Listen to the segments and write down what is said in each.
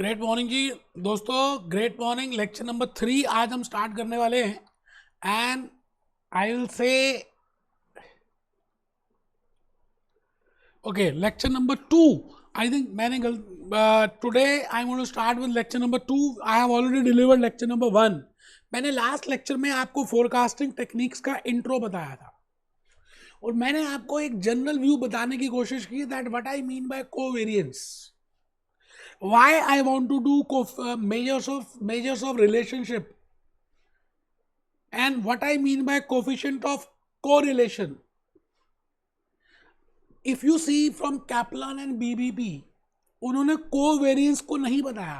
Great morning जी दोस्तों, great morning. Lecture number 3 आज हम स्टार्ट करने वाले हैं and I will say okay lecture number 2। I think मैंने today I want to start with lecture number 2। I have already delivered lecture number 1। मैंने last lecture में आपको फोरकास्टिंग टेक्निक्स का इंट्रो बताया था और मैंने आपको एक जनरल व्यू बताने की कोशिश की that what I mean by covariance, why I want to do measures of relationship and what I mean by coefficient of correlation. If you see from Kaplan and BBP, उन्होंने covariance को नहीं बताया,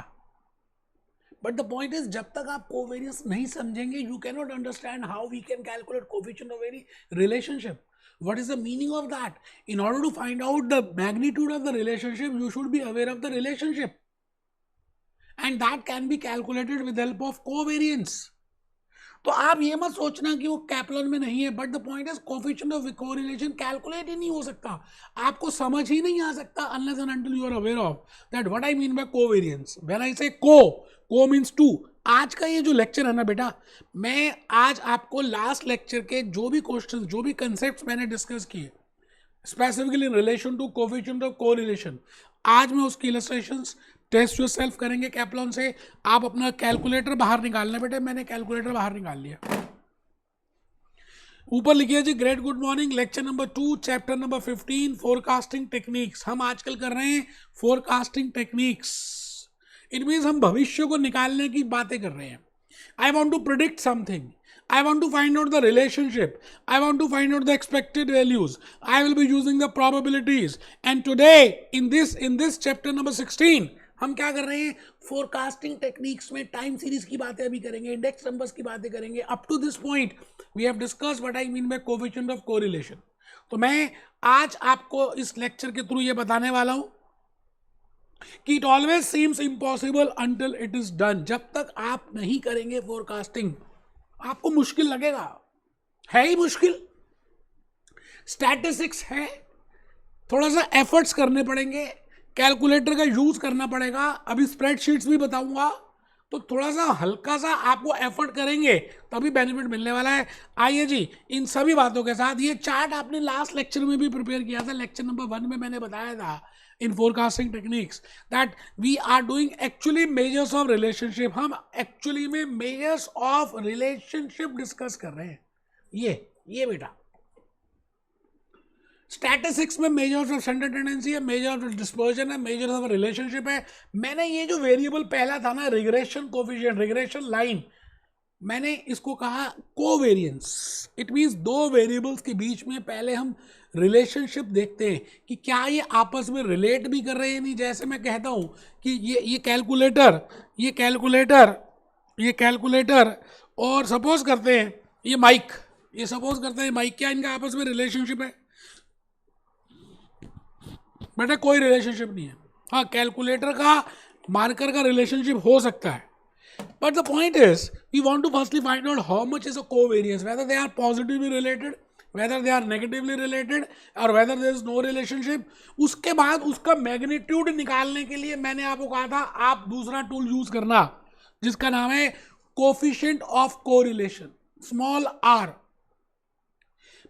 but the point is जब तक आप covariance नहीं समझेंगे you can not understand how we can calculate coefficient of any relationship. What is the meaning of that? In order to find out the magnitude of the relationship, you should be aware of the relationship. And that can be calculated with the help of covariance. तो आप ये मत सोचना कि वो Kaplan में नहीं है, but the point is coefficient of correlation calculate ही नहीं हो सकता, आपको समझ ही नहीं आ सकता unless and until you are aware of that what I mean by covariance. When I say co means to. आज का ये जो लेक्चर है ना बेटा, मैं आज आपको लास्ट लेक्चर के जो भी क्वेश्चंस, जो भी कंसेप्ट्स मैंने डिस्कस किए specifically in relation to coefficient of correlation, आज मैं उसकी इलस्ट्रेशंस टेस्ट योर सेल्फ करेंगे कैप्लॉन से. आप अपना कैलकुलेटर बाहर निकालना बेटे, मैंने कैलकुलेटर बाहर निकाल लिया. ऊपर लिखिए जी great good morning, lecture number 2 chapter number 15 forecasting techniques. हम आजकल कर रहे हैं फोरकास्टिंग टेक्निक्स. इट मीन्स हम भविष्य को निकालने की बातें कर रहे हैं. I want to predict something, I want to find out the relationship, I want to find out the expected values, I will be using the probabilities. And today in this chapter number 16 हम क्या कर रहे हैं, forecasting techniques में time series की बातें अभी करेंगे, इंडेक्स नंबर्स की बातें करेंगे. Up to this point we have discussed what I mean by coefficient of correlation. तो मैं आज आपको इस लेक्चर के थ्रू ये बताने वाला हूं कि it always seems impossible until it is done. जब तक आप नहीं करेंगे फोरकास्टिंग आपको मुश्किल लगेगा, है ही मुश्किल. स्टैटिस्टिक्स है, थोड़ा सा एफर्ट्स करने पड़ेंगे, कैलकुलेटर का यूज करना पड़ेगा. अभी स्प्रेडशीट्स भी बताऊंगा, तो थोड़ा सा हल्का सा आपको एफर्ट करेंगे तभी बेनिफिट मिलने वाला है. आइए जी, इन सभी बातों के साथ ये चार्ट आपने लास्ट लेक्चर में भी प्रिपेयर किया था. लेक्चर नंबर 1 में मैंने बताया था इन forecasting techniques that we are doing actually measures of relationship. हम एक्चुअली में मेजर्स ऑफ रिलेशनशिप डिस्कस कर रहे हैं. ये बेटा स्टैटिस्टिक्स में मेजर्स ऑफ सेंटर टेंडेंसी है, मेजर्स ऑफ डिस्पर्जन है, मेजर्स ऑफ रिलेशनशिप है. मैंने ये जो वेरिएबल पहला था ना, रिग्रेशन कोफिशिएंट, रिग्रेशन लाइन, मैंने इसको कहा कोवेरिएंस. इट मींस दो वेरिएबल्स के बीच में पहले हम रिलेशनशिप देखते हैं कि क्या ये आपस में रिलेट भी कर रहे हैं नहीं. जैसे मैं कहता हूं कि ये कैलकुलेटर और सपोज करते हैं ये माइक, क्या इनका आपस में रिलेशनशिप है? बेटा कोई रिलेशनशिप नहीं है. हाँ, कैलकुलेटर का मार्कर का रिलेशनशिप हो सकता है, but the point is we want to firstly find out how much is a covariance, whether they are positively related, whether they are negatively related or whether there is no relationship. उसके बाद उसका magnitude निकालने के लिए मैंने आपको कहा था आप दूसरा टूल यूज करना जिसका नाम है coefficient of correlation, small r.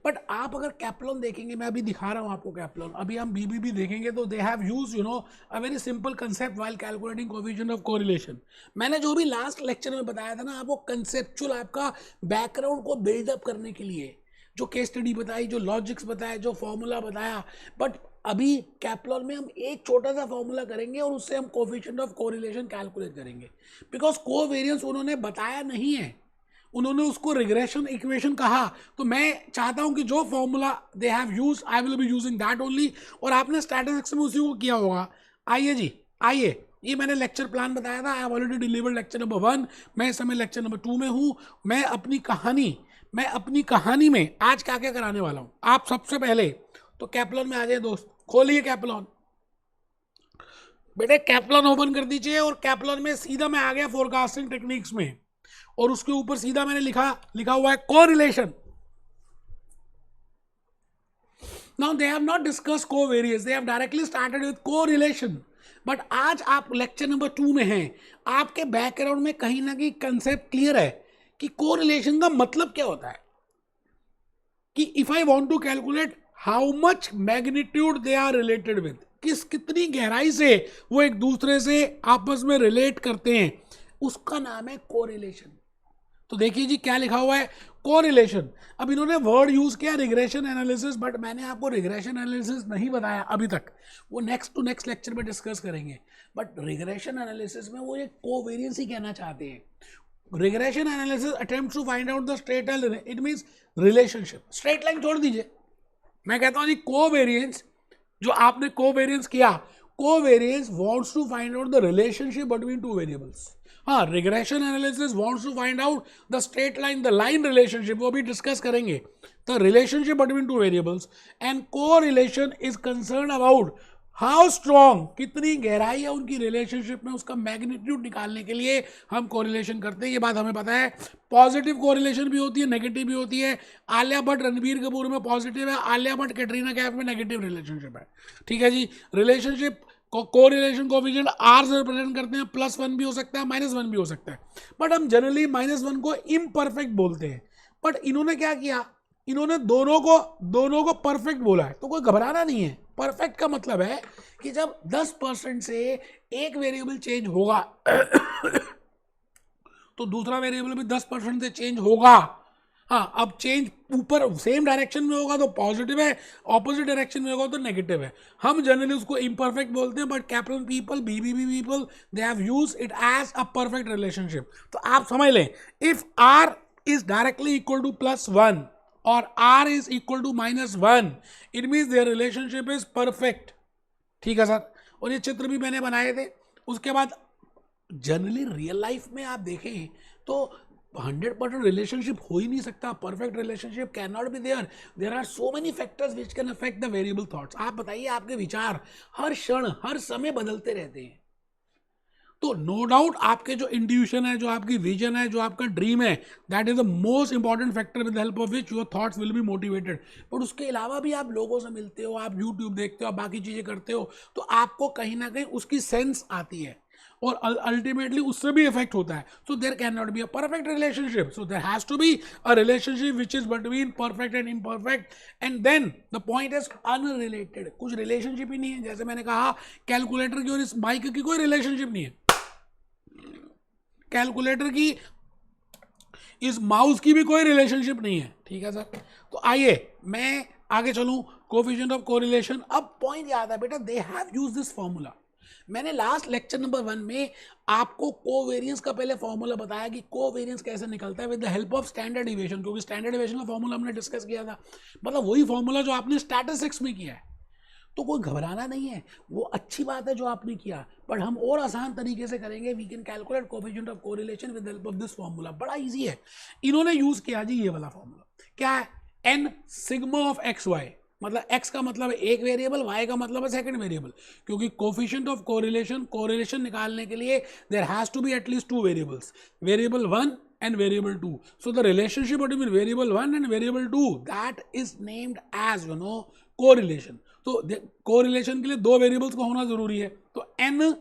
But आप अगर कैप्लॉन देखेंगे, मैं अभी दिखा रहा हूं आपको कैप्लॉन, अभी हम बीबीबी देखेंगे तो they have use a very simple concept while calculating coefficient of correlation. मैंने जो भी लास्ट लेक्चर में बताया था ना, आपको कंसेप्चुअल आपका बैकग्राउंड को बिल्डअप करने के लिए जो केस स्टडी बताई, जो लॉजिक्स बताए, जो फॉर्मूला बताया. बट अभी कैप्लॉन में हम एक छोटा सा फॉर्मूला करेंगे और उससे हम कोफिशिएंट ऑफ कोरिलेशन कैलकुलेट करेंगे, बिकॉज कोवेरिएंस उन्होंने बताया नहीं है, उन्होंने उसको रिग्रेशन इक्वेशन कहा. तो मैं चाहता हूं कि जो formula they have used I will be using that only. और आपने स्टैटिस्टिक्स में उसी को किया होगा. आइए जी, ये मैंने लेक्चर प्लान बताया था. आई have already delivered lecture number 1. मैं इस समय लेक्चर नंबर 2 में हूं. मैं अपनी कहानी में आज क्या क्या कराने वाला हूं. आप सबसे पहले तो कैप्लॉन में आ जाए दोस्त, खोलिए कैप्लॉन. बेटे कैप्लॉन ओपन कर दीजिए और कैप्लॉन में सीधा मैं आ गया फोरकास्टिंग टेक्निक्स में, और उसके ऊपर सीधा मैंने लिखा हुआ है correlation. Now they have not discussed covariance, they have directly started with correlation. But आज आप लेक्चर नंबर 2 में हैं, आपके बैकग्राउंड में कहीं ना कहीं कंसेप्ट क्लियर है कि कोरिलेशन का मतलब क्या होता है, कि if I want to calculate how much magnitude they are related with, कितनी गहराई से वो एक दूसरे से आपस में रिलेट करते हैं, उसका नाम है कोरिलेशन। तो देखिए जी क्या लिखा हुआ है, कोरिलेशन। अब इन्होंने वर्ड यूज किया रिग्रेशन एनालिसिस, बट मैंने आपको रिग्रेशन एनालिसिस नहीं बताया अभी तक, वो नेक्स्ट टू नेक्स्ट लेक्चर में डिस्कस करेंगे। बट रिग्रेशन एनालिसिस में वो एक कोवेरियंस ही कहना चाहते हैं। Regression analysis attempt to find out the straight line, it means relationship. Straight line छोड़ दीजिए, मैं कहता हूं जी कोवेरियंस, जो आपने कोवेरियंस किया, covariance wants to find out the relationship between two variables. हाँ, regression analysis wants to find out the straight line, the line relationship, वो भी डिस्कस करेंगे, the relationship between two variables. And correlation is concern about how strong, कितनी गहराई है उनकी relationship में, उसका मैग्नीट्यूड निकालने के लिए हम कोरिलेशन करते हैं। ये बात हमें पता है। पॉजिटिव कोरिलेशन भी होती है, नेगेटिव भी होती है। आलिया भट्ट रणबीर कपूर में पॉजिटिव है, आलिया भट्ट कैटरीना कैफ में नेगेटिव रिलेशनशिप है। ठीक है जी। रिलेशनशिप कोरिलेशन कोएफिशिएंट आर से रिप्रेजेंट करते हैं, +1 भी हो सकता है, -1 भी हो सकता है, बट हम जनरली -1 को इम्परफेक्ट बोलते हैं। बट इन्होंने क्या किया, इन्होंने दोनों को परफेक्ट बोला है। तो कोई घबराना नहीं है। परफेक्ट का मतलब है कि जब 10% से एक वेरिएबल चेंज होगा तो दूसरा वेरिएबल भी 10% से चेंज होगा। हाँ, अब चेंज ऊपर सेम डायरेक्शन में होगा तो पॉजिटिव है, ऑपोजिट डायरेक्शन में होगा तो नेगेटिव है। हम जनरली उसको इम्परफेक्ट बोलते हैं, but capital people, BBB people, they have used it as a perfect relationship. तो आप समझ लें, if R is directly equal to +1 और R is equal to -1, it means their relationship is perfect. ठीक है सर। और ये चित्र भी मैंने बनाए थे। उसके बाद जनरली रियल लाइफ में आप देखें तो 100% रिलेशनशिप हो ही नहीं सकता। Perfect relationship can not be there. There are so many factors which can affect the variable thoughts. आप बताइए, आपके विचार हर क्षण हर समय बदलते रहते हैं। तो नो डाउट आपके जो इंट्यूशन है, जो आपकी विजन है, जो आपका ड्रीम है, that is the most important factor with the help of which your thoughts will be motivated. But उसके अलावा भी आप लोगों से मिलते हो, आप यूट्यूब देखते हो, आप बाकी चीज़ें करते हो, तो आपको कहीं ना कहीं उसकी सेंस आती है और अल्टीमेटली उससे भी इफेक्ट होता है। So there can not be a perfect relationship, so there has to be a relationship which is between perfect and imperfect, and then the point is unrelated. कुछ रिलेशनशिप ही नहीं है। जैसे मैंने कहा, कैलकुलेटर की और इस माइक की कोई रिलेशनशिप नहीं है, कैलकुलेटर की इस माउस की भी कोई रिलेशनशिप नहीं है। ठीक है सर। तो आइए मैं आगे चलूं, कोएफिशिएंट ऑफ कोरिलेशन। अब पॉइंट याद है बेटा, दे हैव यूज्ड दिस फॉर्मूला। मैंने लास्ट लेक्चर नंबर 1 में आपको कोवेरियंस का पहले फॉर्मूला बताया कि कोवेरियंस कैसे निकलता है with the help of standard deviation, क्योंकि स्टैंडर्ड डिविएशन का फॉर्मूला हमने डिस्कस किया था। मतलब वही फॉर्मूला जो आपने स्टैटिस्टिक्स में किया है। तो कोई घबराना नहीं है, वो अच्छी बात है जो आपने किया, बट हम और आसान तरीके से करेंगे। We can calculate coefficient of correlation with the help of this formula. बड़ा इजी है। इन्होंने यूज किया जी ये वाला फॉर्मूला। क्या है? n sigma of X Y. मतलब x का मतलब है एक वेरिएबल, y का मतलब है सेकंड वेरिएबल, क्योंकि कोएफिशिएंट ऑफ कोरिलेशन निकालने के लिए there has to be at least 2 variables, variable 1 and variable 2. So the relationship between variable 1 and variable 2, that is named as correlation. तो कोरिलेशन के लिए 2 वेरिएबल्स को होना जरूरी है। तो n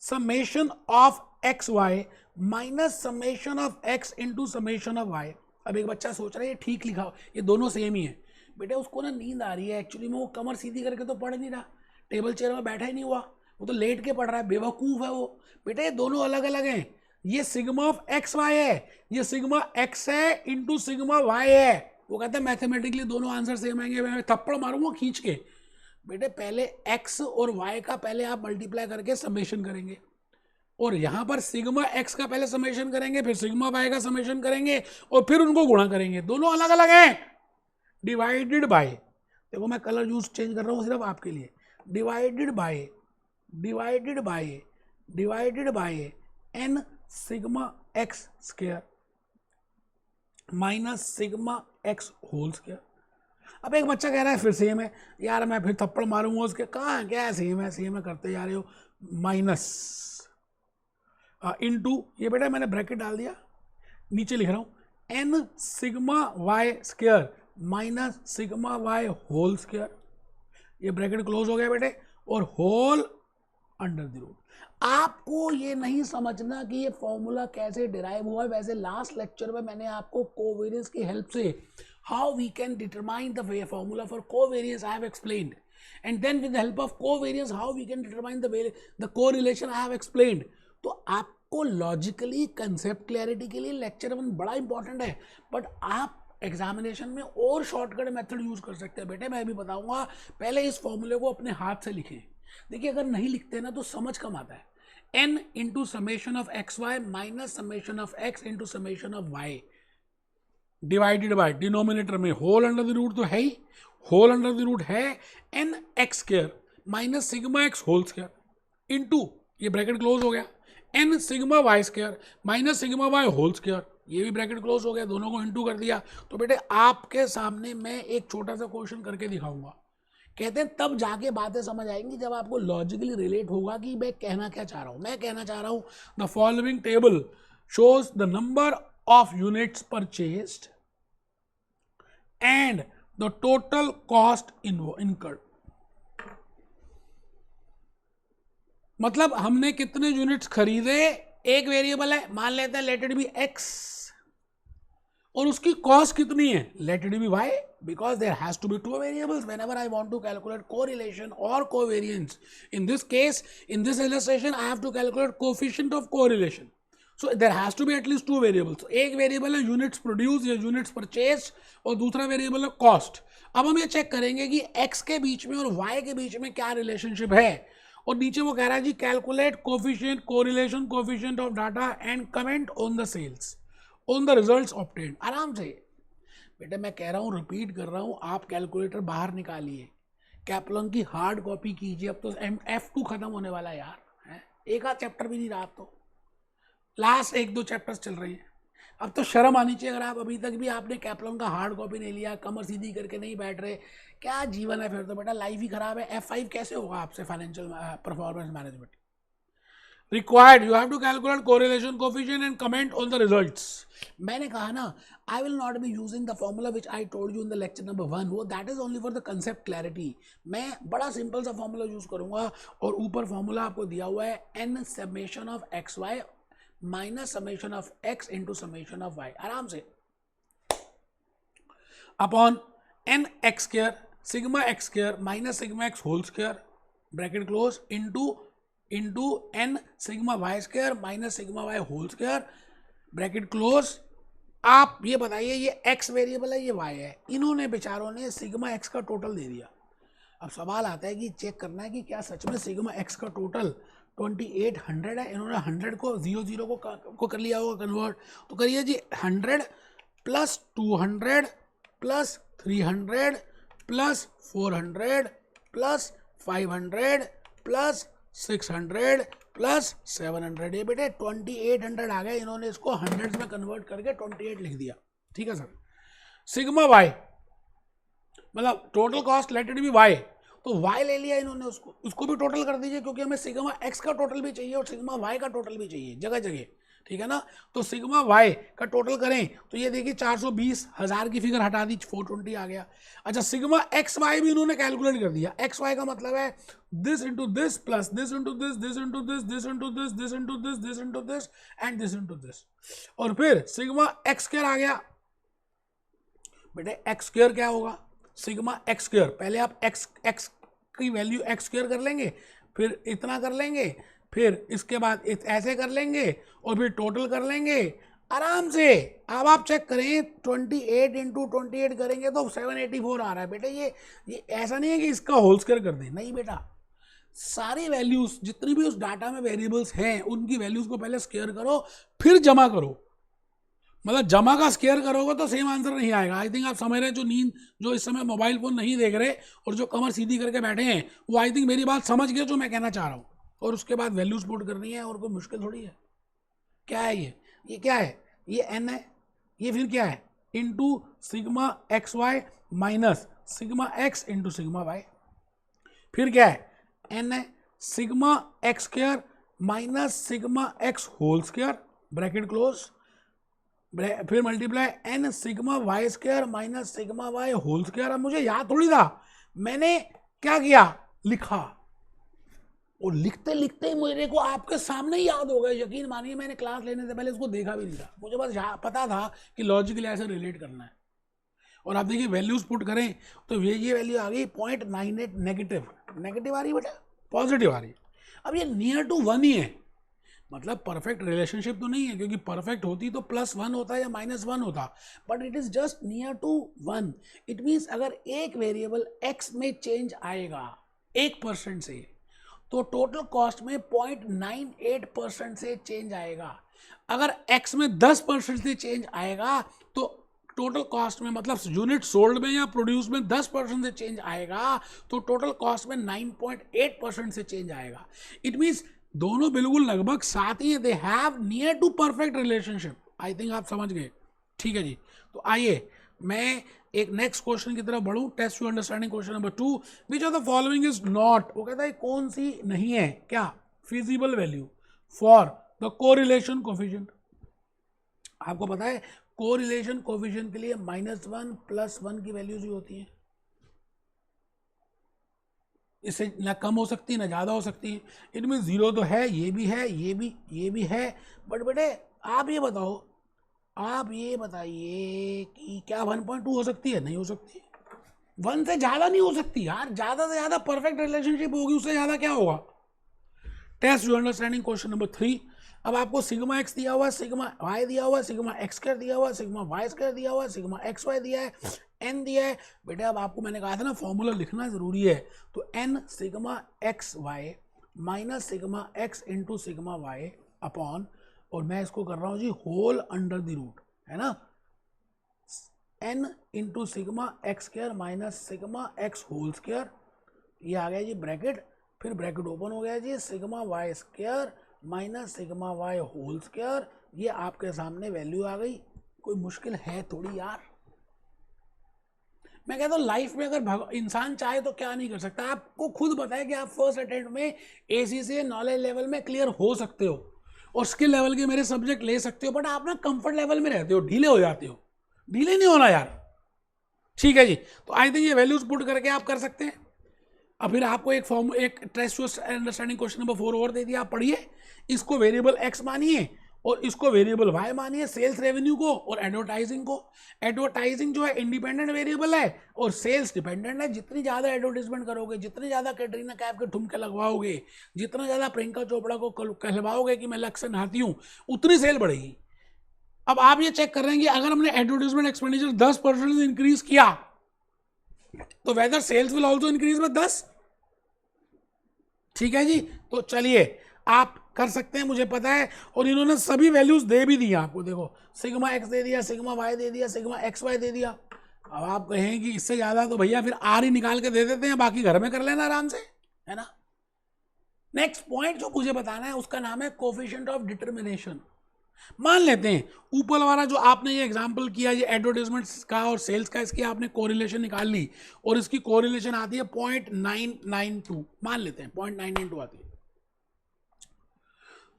summation of X Y minus summation of X into summation of Y. अब एक बच्चा सोच रहा है ये ठीक लिखा हो, ये दोनों सेम ही है। बेटा उसको ना नींद आ रही है, एक्चुअली में वो कमर सीधी करके तो पढ़ नहीं रहा, टेबल चेयर में बैठा ही नहीं हुआ, वो तो लेट के पढ़ रहा है, बेवकूफ़ है वो। बेटा ये दोनों अलग अलग हैं। ये सिग्मा ऑफ एक्स वाई है, ये सिग्मा एक्स है इंटू सिग्मा वाई है। वो कहता है मैथमेटिकली दोनों आंसर सेम आएंगे। मैं थप्पड़ मारूंगा खींच के। बेटे पहले एक्स और वाई का पहले आप मल्टीप्लाई करके समेशन करेंगे, और यहाँ पर सिग्मा एक्स का पहले समेशन करेंगे, फिर सिग्मा वाई का समेशन करेंगे, और फिर उनको गुणा करेंगे। दोनों अलग अलग हैं। डिवाइडेड बाय, देखो मैं कलर यूज चेंज कर रहा हूँ सिर्फ आपके लिए। Divided by N sigma x square minus sigma x whole square. अब एक बच्चा कह रहा है फिर सेम है यार, मैं फिर थप्पड़ मारूंगा उसके। कहाँ क्या है, सेम है करते जा रहे हो। माइनस इनटू, ये बेटा मैंने ब्रैकेट डाल दिया, नीचे लिख रहा हूँ N sigma Y square minus sigma Y whole square. ये ब्रैकेट क्लोज हो गया बेटे, और होल अंडर द रूट। आपको ये नहीं समझना कि ये फॉर्मूला कैसे डिराइव हुआ है। वैसे लास्ट लेक्चर में मैंने आपको कोवेरियंस की हेल्प से how we can determine the formula for covariance I have explained, and then with the help of covariance how we can determine the correlation I have explained. तो आपको logically concept clarity के लिए lecture 1 बड़ा important है, but आप examination में और shortcut method use कर सकते हैं। बेटे मैं भी बताऊंगा, पहले इस फॉर्मूले को अपने हाथ से लिखें। देखिए अगर नहीं लिखते ना तो समझ कम आता है। n into summation of X Y minus summation of X into summation of Y divided by denominator में होल अंडर द रूट तो है ही, होल अंडर द रूट है n X square minus sigma x whole square into ये bracket close हो गया n sigma Y square minus sigma Y whole square, ये भी ब्रैकेट क्लोज हो गया, दोनों को इंटू कर दिया। तो बेटे आपके सामने मैं एक छोटा सा क्वेश्चन करके दिखाऊंगा। कहते हैं तब जाके बातें समझ आएंगी जब आपको लॉजिकली रिलेट होगा कि मैं कहना क्या चाह रहा हूं। मैं कहना चाह रहा हूं the following table shows the number of units purchased and the total cost incurred. मतलब हमने कितने यूनिट्स खरीदे, एक वेरिएबल है मान लेते हैं लेट इट बी एक्स, और उसकी कॉस्ट कितनी है let it be Y, because there has to be two variables whenever I want to calculate correlation or covariance. In this case, in this illustration, I have to calculate coefficient of correlation. So there has to be at least two variables. एक variable है units produce या units purchase और दूसरा variable है cost. अब हम ये check करेंगे कि x के बीच में और y के बीच में क्या रिलेशनशिप है, और नीचे वो कह रहा है जी calculate coefficient correlation coefficient of data and comment on the sales on the results obtained. आराम से बेटे मैं कह रहा हूँ, रिपीट कर रहा हूँ, आप कैलकुलेटर बाहर निकालिए, कैप्लन की हार्ड कॉपी कीजिए। अब तो F2 खत्म होने वाला है यार, है एक आध चैप्टर भी नहीं रहा, अब तो लास्ट 1-2 चैप्टर्स चल रही हैं। अब तो शर्म आनी चाहिए अगर आप अभी तक भी आपने कैप्लन का हार्ड कॉपी नहीं लिया, कमर सीधी करके नहीं बैठ रहे, क्या जीवन है फिर तो बेटा, लाइफ ही खराब है। F5 कैसे होगा आपसे financial performance management. Required, you have to calculate correlation coefficient and comment on the results. मैंने कहा ना, I will not be using the formula which I told you in the lecture number 1. वो that is only for the concept clarity. मैं बड़ा simple सा formula use करूंगा, और ऊपर फॉर्मूला आपको दिया हुआ है n summation of X Y minus summation of X into summation of Y, आराम से upon n X square sigma x square minus sigma x whole square bracket close into n sigma Y square minus sigma Y whole square bracket close. आप ये बताइए ये x variable है ये y है, इन्होंने बेचारों ने सिग्मा x का टोटल दे दिया। अब सवाल आता है कि चेक करना है कि क्या सच में सिग्मा x का टोटल 2800 है। इन्होंने 100 को 00 को कर लिया होगा कन्वर्ट, तो करिए जी 100 plus 200 plus 300 plus 400 plus 500 plus 600 plus 700, ये बेटे 2800 आ गए। इन्होंने इसको 100 में कन्वर्ट करके 28 लिख दिया, ठीक है सर। सिग्मा वाई मतलब total cost let it be Y, तो वाई ले लिया इन्होंने, उसको भी टोटल कर दीजिए, क्योंकि हमें सिग्मा एक्स का टोटल भी चाहिए और सिग्मा वाई का टोटल भी चाहिए जगह जगह, ठीक है ना। तो सिग्मा वाई का टोटल करें तो ये देखिए 420,000 की फिगर हटा दी, 420 आ गया। अच्छा सिग्मा एक्स वाई भी इन्होंने कैलकुलेट कर दिया। एक्स वाई का मतलब है this into this plus this into this, this into this, this into this, this into this, this into this and this into this, और फिर सिग्मा एक्स स्क्वायर आ गया। बेटे एक्स स्क्वायर क्या होगा, सिग्मा एक्स स्क्वायर, पहले आप x की value x square कर लेंगे, फिर इतना कर लेंगे, फिर इसके बाद ऐसे कर लेंगे और फिर टोटल कर लेंगे आराम से। अब आप चेक करें 28 इंटू 28 करेंगे तो 784 आ रहा है। बेटे ये ऐसा नहीं है कि इसका होल स्क्वायर कर दें, नहीं बेटा, सारी वैल्यूज जितनी भी उस डाटा में वेरिएबल्स हैं उनकी वैल्यूज को पहले स्क्वायर करो फिर जमा करो। मतलब जमा का स्क्वायर करोगे तो सेम आंसर नहीं आएगा। आई थिंक आप समझ रहे हैं, जो इस समय मोबाइल फोन नहीं देख रहे और जो कमर सीधी करके बैठे हैं वो आई थिंक मेरी बात समझ गए जो मैं कहना चाह रहा हूँ। और उसके बाद वैल्यूज पुट करनी है, और कोई मुश्किल थोड़ी है। क्या है ये क्या है, ये n है, ये फिर क्या है into sigma x Y minus sigma x into sigma y, फिर क्या है n है sigma x square minus sigma x whole square bracket close, फिर multiply n sigma Y square minus sigma Y whole square. अब मुझे याद थोड़ी था, मैंने क्या किया लिखा, और लिखते लिखते ही मेरे को आपके सामने ही याद हो गया, यकीन मानिए मैंने क्लास लेने से पहले इसको देखा भी नहीं था, मुझे बस पता था कि लॉजिकली ऐसे रिलेट करना है। और आप देखिए वैल्यूज पुट करें तो ये वैल्यू आ गई 0.98 नेगेटिव, नेगेटिव आ रही है बेटा, पॉजिटिव आ रही है। अब ये नियर टू 1 ही है, मतलब परफेक्ट रिलेशनशिप तो नहीं है, क्योंकि परफेक्ट होती तो +1 होता या -1 होता, but it is just near to 1। It means अगर एक वेरिएबल x में चेंज आएगा 1% से, तो टोटल कॉस्ट में 0.98% से चेंज आएगा। अगर x में 10% से चेंज आएगा तो टोटल कॉस्ट में, मतलब यूनिट सोल्ड में या प्रोड्यूस में 10% से चेंज आएगा, तो टोटल कॉस्ट में 9.8% से चेंज आएगा। इट मीन्स दोनों बिल्कुल लगभग साथ ही है, they have near to perfect relationship. I think आप समझ गए, ठीक है जी। तो आइए मैं एक नेक्स्ट क्वेश्चन की तरफ बढ़ूं, test you understanding question number 2, which of the following is not, वो कहता है कौन सी नहीं है क्या feasible value for the correlation coefficient. आपको पता है कोरिलेशन कोफिशिएंट के लिए -1 +1 की वैल्यूज ही होती है, इससे ना कम हो सकती है ना ज़्यादा हो सकती है। इट मीन 0 तो है, ये भी है, ये भी है, बट बेटे आप ये बताओ, आप ये बताइए कि क्या 1.2 हो सकती है? नहीं हो सकती। 1 से ज़्यादा नहीं हो सकती यार, ज़्यादा से ज़्यादा परफेक्ट रिलेशनशिप होगी, उससे ज़्यादा क्या होगा। Test you understanding question number 3। अब आपको सिग्मा x दिया हुआ, सिग्मा y दिया हुआ, सिग्मा x² दिया हुआ, सिग्मा y² दिया हुआ, सिग्मा xy दिया है, n दिया है। बेटे अब आपको मैंने कहा था ना फॉर्मूला लिखना जरूरी है, तो n sigma xy minus sigma x into sigma y upon, और मैं इसको कर रहा हूँ जी होल अंडर द रूट, है ना, n into sigma x² minus sigma x whole square, ये आ गया जी ब्रैकेट, फिर ब्रैकेट ओपन हो गया जी, sigma y² minus sigma y whole square, ये आपके सामने वैल्यू आ गई। कोई मुश्किल है थोड़ी यार। मैं कहता हूँ लाइफ में अगर इंसान चाहे तो क्या नहीं कर सकता। आपको खुद बताया कि आप फर्स्ट अटेम्प्ट में ACCA नॉलेज लेवल में क्लियर हो सकते हो और स्किल लेवल के मेरे सब्जेक्ट ले सकते हो, बट आप ना कंफर्ट लेवल में रहते हो, ढीले हो जाते हो। ढीले नहीं होना यार, ठीक है जी। तो आई थिंक ये वैल्यूज पुट करके आप कर सकते हैं। अब फिर आपको एक टेस्ट अंडरस्टैंडिंग क्वेश्चन नंबर 4 और दे दिया, आप पढ़िए। इसको वेरिएबल x मानिए और इसको वेरिएबल y मानिए, सेल्स रेवेन्यू को और एडवर्टाइजिंग को। एडवर्टाइजिंग जो है इंडिपेंडेंट वेरिएबल है और सेल्स डिपेंडेंट है। जितनी ज़्यादा एडवर्टाइजमेंट करोगे, जितनी ज़्यादा कैटरीना कैफ के ठुमके लगवाओगे, जितना ज़्यादा प्रियंका चोपड़ा को कहलवाओगे कि मैं लक्ष्य नहाती हूँ, उतनी सेल बढ़ेगी। अब आप ये चेक कर रहे हैं कि अगर हमने एडवर्टाइजमेंट एक्सपेंडिचर 10% इंक्रीज किया तो whether sales will also increase with 10, ठीक है जी। तो चलिए आप कर सकते हैं, मुझे पता है। और इन्होंने सभी वैल्यूज दे भी दी आपको, देखो सिग्मा x दे दिया, सिग्मा y दे दिया, सिग्मा xy दे दिया। अब आप कहें कि इससे ज्यादा तो भैया फिर r ही निकाल के दे देते हैं, बाकी घर में कर लेना आराम से, है ना। नेक्स्ट पॉइंट जो मुझे बताना है उसका नाम है कोफिशिएंट ऑफ डिटर्मिनेशन। मान लेते हैं ऊपर वाला जो आपने ये एग्जांपल किया, ये एडवर्टाइजमेंट्स का और सेल्स का, इसकी आपने कोरिलेशन निकाल ली और इसकी कोरिलेशन आती है 0.992, मान लेते हैं 0.992 आती है।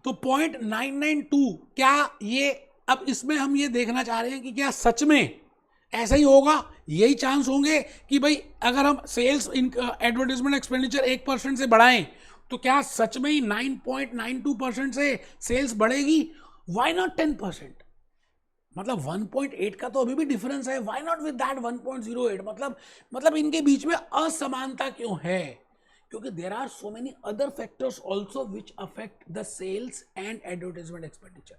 तो 0.992 क्या ये, अब इसमें हम ये देखना चाह रहे हैं कि क्या सच में ऐसा ही होगा, यही चांस होंगे कि भाई अगर हम सेल्स एडवर्टाइजमेंट एक्सपेंडिचर 1% से बढ़ाएं तो क्या सच में ही 9.92% से सेल्स बढ़ेगी? Why not 10%? मतलब 1.8 का तो अभी भी डिफरेंस है, वाई नॉट विद दैट 1.08? मतलब इनके बीच में असमानता क्यों है? क्योंकि there are so many other factors also which affect the sales and advertisement expenditure.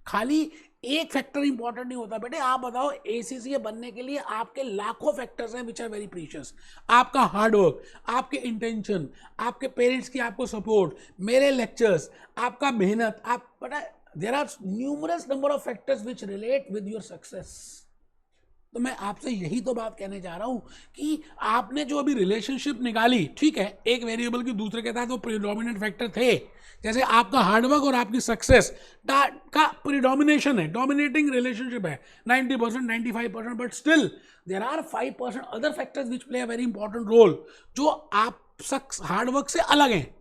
खाली एक फैक्टर इंपॉर्टेंट नहीं होता बेटे। आप बताओ ACCA बनने के लिए आपके लाखों फैक्टर्स हैं विच आर वेरी प्रीशियस। आपका हार्डवर्क, आपके इंटेंशन, आपके पेरेंट्स की आपको सपोर्ट, मेरे लेक्चर्स, आपका मेहनत, आप पता there are numerous number of factors which relate with your success. तो मैं आपसे यही तो बात कहने जा रहा हूं कि आपने जो अभी रिलेशनशिप निकाली, ठीक है, एक वेरिएबल की दूसरे के साथ वो प्रीडोमिनेंट फैक्टर थे। जैसे आपका हार्डवर्क और आपकी सक्सेस का प्रीडोमिनेशन है, डोमिनेटिंग रिलेशनशिप है 90%, 95%, but still there are 5% other factors which play a very important role, जो आप हार्डवर्क से अलग हैं।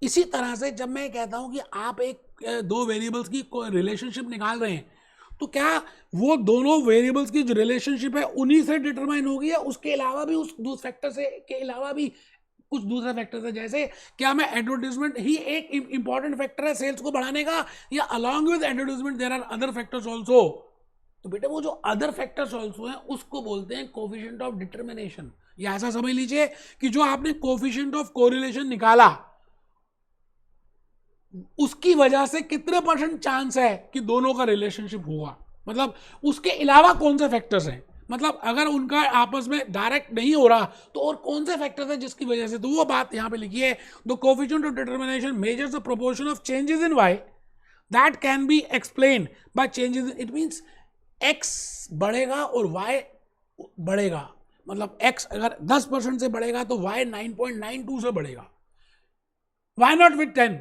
इसी तरह से जब मैं कहता हूं कि आप दो वेरिएबल्स की रिलेशनशिप निकाल रहे हैं, तो क्या वो दोनों वेरिएबल्स की जो रिलेशनशिप है उन्हीं से डिटरमाइन होगी या उसके अलावा भी, उस दूसरे फैक्टर से के अलावा भी कुछ दूसरे फैक्टर्स है, जैसे क्या मैं एडवर्टीजमेंट ही एक इंपॉर्टेंट फैक्टर है सेल्स को बढ़ाने का, या along with advertisement there are other factors also. तो बेटा वो जो अदर फैक्टर्स ऑल्सो हैं उसको बोलते हैं कोफिशिएंट ऑफ डिटर्मिनेशन। या ऐसा समझ लीजिए कि जो आपने कोफिशिएंट ऑफ कोरिलेशन निकाला उसकी वजह से कितने % चांस है कि दोनों का रिलेशनशिप हुआ, मतलब उसके अलावा कौन से फैक्टर्स हैं, मतलब अगर उनका आपस में डायरेक्ट नहीं हो रहा तो और कौन से फैक्टर्स हैं जिसकी वजह से, तो वो बात यहां पे लिखी है। The coefficient of determination measures the proportion of changes in Y that can be explain by changes in, it means X बढ़ेगा और वाई बढ़ेगा, मतलब एक्स अगर 10% से बढ़ेगा तो वाई 9.92 से बढ़ेगा। Why not with 10?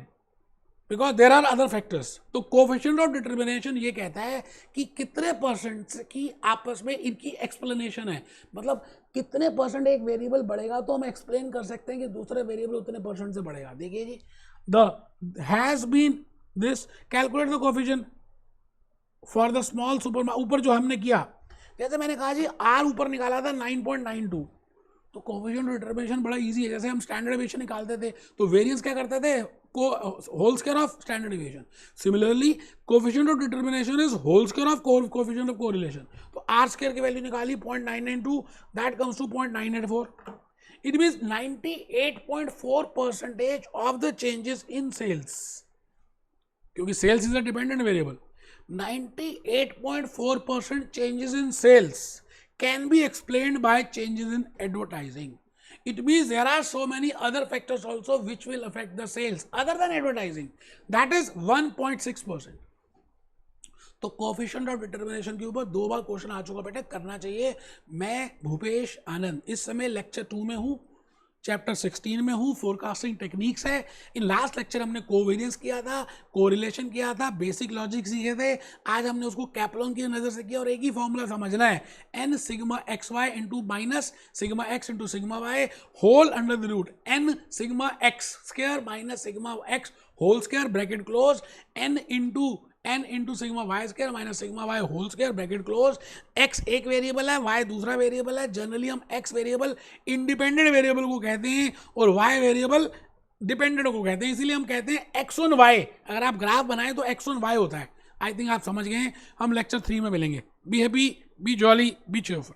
Because there are other factors. तो कोफिशिएंट ऑफ डिटर्मिनेशन ये कहता है कि कितने % की आपस में इनकी एक्सप्लेनेशन है, मतलब कितने % एक वेरिएबल बढ़ेगा तो हम एक्सप्लेन कर सकते हैं कि दूसरे वेरिएबल उतने % से बढ़ेगा। देखिए जी, the has been this calculate the coefficient for the small super, ऊपर जो हमने किया, जैसे मैंने कहा जी आर ऊपर निकाला था 9.92, तो कोफिशिएंट ऑफ डिटर्मिनेशन बड़ा इजी है। जैसे हम स्टैंडर्ड डेविएशन निकालते थे तो वेरिएंस क्या करते थे, को whole square of standard deviation. Similarly coefficient of determination is whole square of coefficient of correlation. तो आर स्क्वायर की वैल्यू निकाली 0.992, that comes to 0.984। It means 98.4% of the changes in sales, क्योंकि sales is a dependent variable, 98.4% changes in sales can be explained by changes in advertising. It means there are so many other factors also which will affect the sales other than advertising. That is 1.6%. तो coefficient of determination के ऊपर 2 बार question आ चुका बेटा, करना चाहिए। मैं भूपेश आनंद इस समय लेक्चर 2 में हूँ, चैप्टर 16 में हूँ, फोरकास्टिंग टेक्निक्स है। इन लास्ट लेक्चर हमने कोवेरियंस किया था, कोरिलेशन किया था, बेसिक लॉजिक सीखे थे। आज हमने उसको कैपलॉन की नज़र से किया और एक ही फॉर्मूला समझना है, n sigma x Y into minus sigma x into sigma Y whole under the root n sigma x square minus sigma x whole square bracket close n into sigma Y square minus sigma Y whole square bracket close. X एक variable है, Y दूसरा variable है। Generally हम X variable independent variable को कहते हैं और Y variable dependent को कहते हैं, इसीलिए हम कहते हैं एक्स ऑन वाई। अगर आप ग्राफ बनाएं तो एक्स ऑन वाई होता है। आई थिंक आप समझ गए हैं। हम लेक्चर 3 में मिलेंगे। Be happy, B jolly, B cheerful.